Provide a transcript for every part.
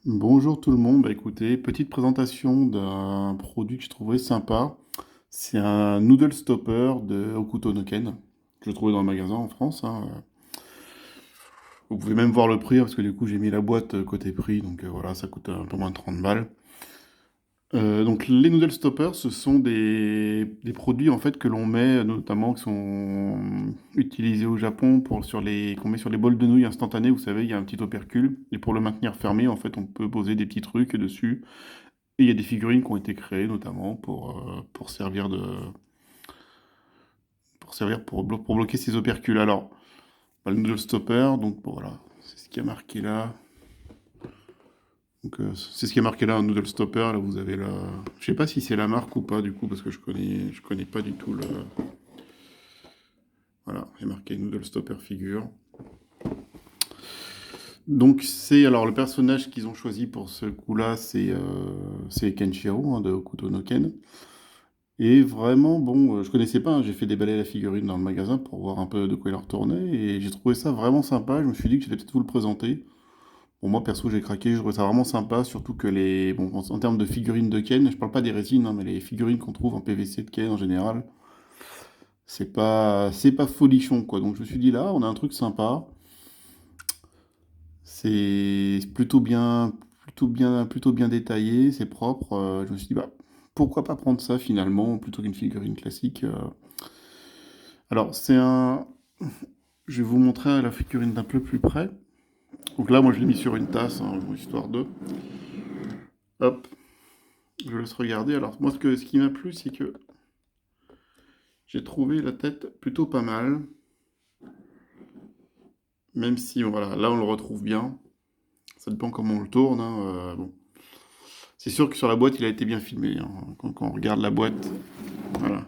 Bonjour tout le monde, écoutez, petite présentation d'un produit que je trouvais sympa. C'est un noodle stopper de Hokuto no Ken, que je trouvais dans le magasin en France, hein. Vous pouvez même voir le prix, hein, parce que du coup j'ai mis la boîte côté prix, donc voilà, ça coûte un peu moins de 30 balles. Donc les noodle stoppers, ce sont des produits en fait que l'on met, notamment qui sont utilisés au Japon qu'on met sur les bols de nouilles instantanés. Vous savez, il y a un petit opercule et pour le maintenir fermé, en fait, on peut poser des petits trucs dessus. Et il y a des figurines qui ont été créées notamment pour bloquer ces opercules. Alors, bah, le noodle stopper, donc bon, voilà, c'est ce qui est marqué là. Donc, c'est ce qui est marqué là, un noodle stopper. Là, vous avez la. Je sais pas si c'est la marque ou pas, du coup, parce que je connais pas du tout le. Voilà, il est marqué noodle stopper figure. Donc, alors le personnage qu'ils ont choisi pour ce coup-là, c'est Kenshiro, hein, de Hokuto no Ken. Et vraiment, bon, je connaissais pas, hein, j'ai fait déballer la figurine dans le magasin pour voir un peu de quoi il en retournait, et j'ai trouvé ça vraiment sympa, je me suis dit que j'allais peut-être vous le présenter. Bon, moi, perso, j'ai craqué, je trouvais ça vraiment sympa, surtout que bon, en termes de figurines de Ken, je parle pas des résines, hein, mais les figurines qu'on trouve en PVC de Ken en général, c'est pas folichon, quoi. Donc je me suis dit, là, on a un truc sympa, c'est plutôt bien détaillé, c'est propre, je me suis dit, bah, pourquoi pas prendre ça, finalement, plutôt qu'une figurine classique. Alors, je vais vous montrer la figurine d'un peu plus près. Donc là, moi, je l'ai mis sur une tasse, hein, histoire de. Hop, je laisse regarder. Alors, moi, ce qui m'a plu, c'est que j'ai trouvé la tête plutôt pas mal. Même si, voilà, là, on le retrouve bien. Ça dépend comment on le tourne, hein, bon. C'est sûr que sur la boîte, il a été bien filmé, hein. Quand on regarde la boîte, voilà.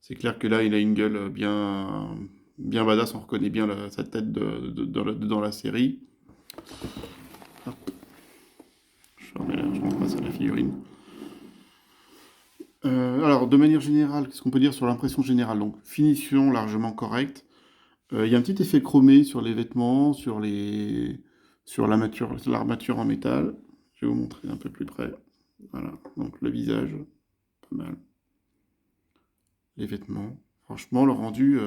C'est clair que là, il a une gueule bien badass. On reconnaît bien sa tête dans la série. Hop, je remplace la figurine. Alors, de manière générale, qu'est-ce qu'on peut dire sur l'impression générale? Donc, finition largement correcte. Il y a un petit effet chromé sur les vêtements, sur l'armature en métal. Je vais vous montrer un peu plus près. Voilà, donc le visage, pas mal. Les vêtements. Franchement, le rendu,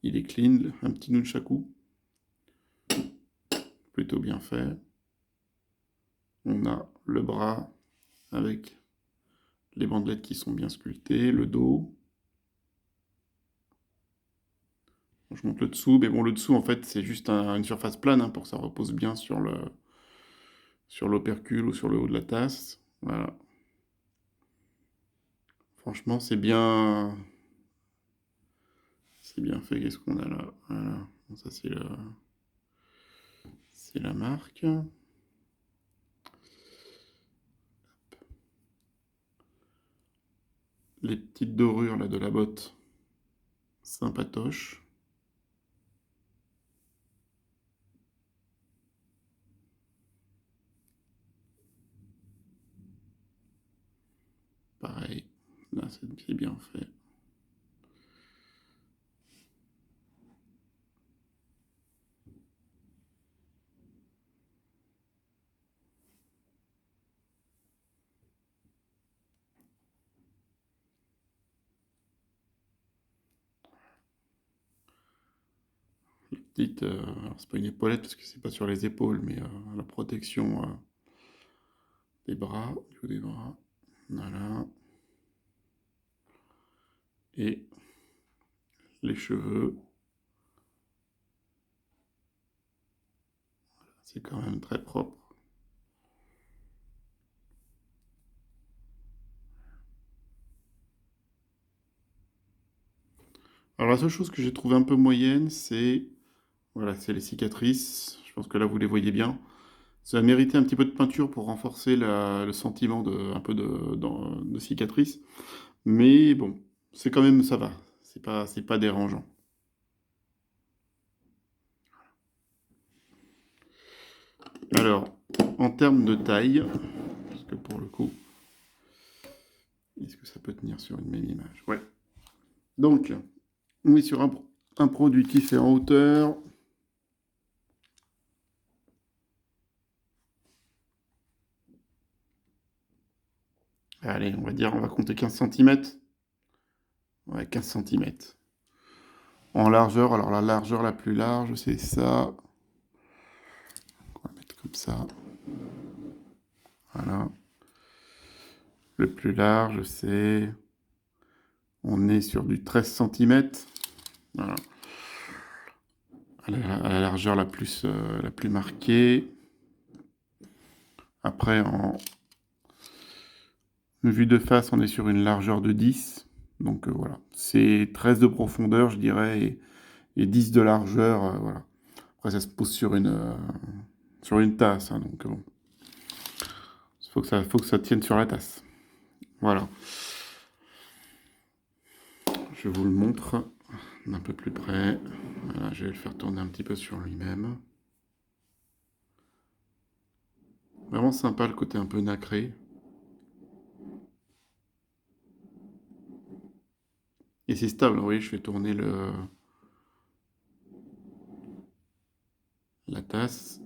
il est clean. Un petit nunchaku, plutôt bien fait. On a le bras avec les bandelettes qui sont bien sculptées, le dos. Je monte le dessous, mais bon, le dessous, en fait, c'est juste une surface plane, hein, pour que ça repose bien sur l'opercule ou sur le haut de la tasse. Voilà. Franchement, c'est bien fait. Qu'est-ce qu'on a là? Voilà. Bon, ça, c'est la marque. Les petites dorures là de la botte, sympatoche. Pareil, là, c'est bien fait. Alors c'est pas une épaulette parce que c'est pas sur les épaules, mais la protection des bras, du haut des bras. Voilà. Et les cheveux, c'est quand même très propre. Alors la seule chose que j'ai trouvé un peu moyenne, c'est les cicatrices. Je pense que là vous les voyez bien. Ça a mérité un petit peu de peinture pour renforcer le sentiment de cicatrice. Mais bon, c'est quand même, ça va. C'est pas dérangeant. Alors, en termes de taille, parce que pour le coup, est-ce que ça peut tenir sur une même image? Ouais. Donc, on est sur un produit qui fait en hauteur. Allez, on va compter 15 cm. Ouais, 15 cm. En largeur, alors la largeur la plus large, c'est ça. On va mettre comme ça. Voilà. Le plus large, c'est... On est sur du 13 cm. Voilà. À la largeur la plus marquée. Après, en vue de face, on est sur une largeur de 10. Donc voilà. C'est 13 de profondeur, je dirais, et 10 de largeur. Voilà. Après, ça se pose sur une tasse. Hein, donc bon. Faut que ça tienne sur la tasse. Voilà. Je vous le montre d'un peu plus près. Voilà, je vais le faire tourner un petit peu sur lui-même. Vraiment sympa le côté un peu nacré. Et c'est stable, vous voyez, je fais tourner la tasse.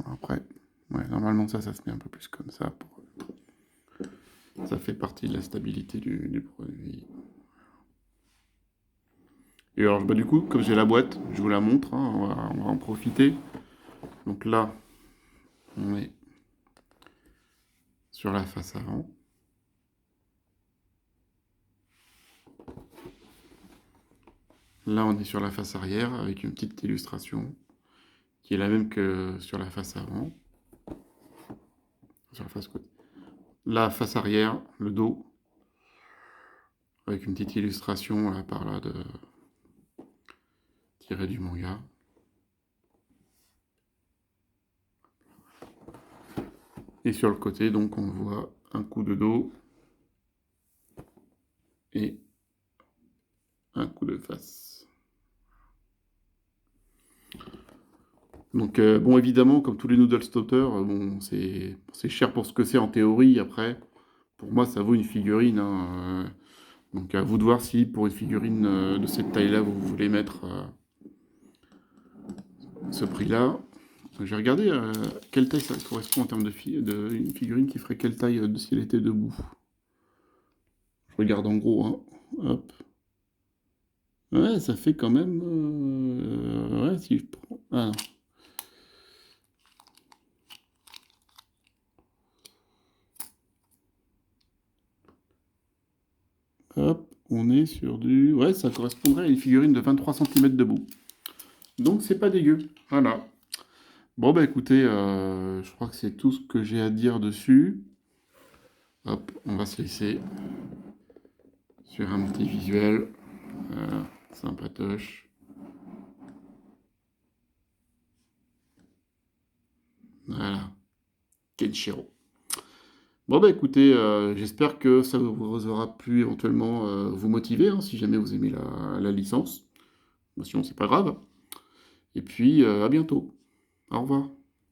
Après, ouais, normalement ça se met un peu plus comme ça. Ça fait partie de la stabilité du produit. Et alors, bah, du coup, comme j'ai la boîte, je vous la montre, hein, on va en profiter. Donc là, on est sur la face avant. Là, on est sur la face arrière avec une petite illustration qui est la même que sur la face avant. Sur la face côté. La face arrière, le dos, avec une petite illustration là, par là de tiré du manga. Et sur le côté, donc, on voit un coup de dos et un coup de face. Donc, bon, évidemment, comme tous les noodle stoppers, bon, c'est cher pour ce que c'est en théorie. Après, pour moi, ça vaut une figurine. Hein, donc, à vous de voir si pour une figurine de cette taille-là, vous voulez mettre ce prix-là. J'ai regardé quelle taille ça correspond en termes de une figurine qui ferait quelle taille si elle était debout. Je regarde en gros, hein. Hop. Ouais, ça fait quand même. Ouais, si je prends. Ah non. Hop, on est sur du. Ouais, ça correspondrait à une figurine de 23 cm debout. Donc c'est pas dégueu. Voilà. Bon, bah écoutez, je crois que c'est tout ce que j'ai à dire dessus. Hop, on va se laisser sur un petit visuel. Sympatoche. Voilà. Kenshiro. Bon, bah écoutez, j'espère que ça vous aura pu éventuellement vous motiver, hein, si jamais vous aimez la licence. Sinon, c'est pas grave. Et puis, à bientôt. Au revoir.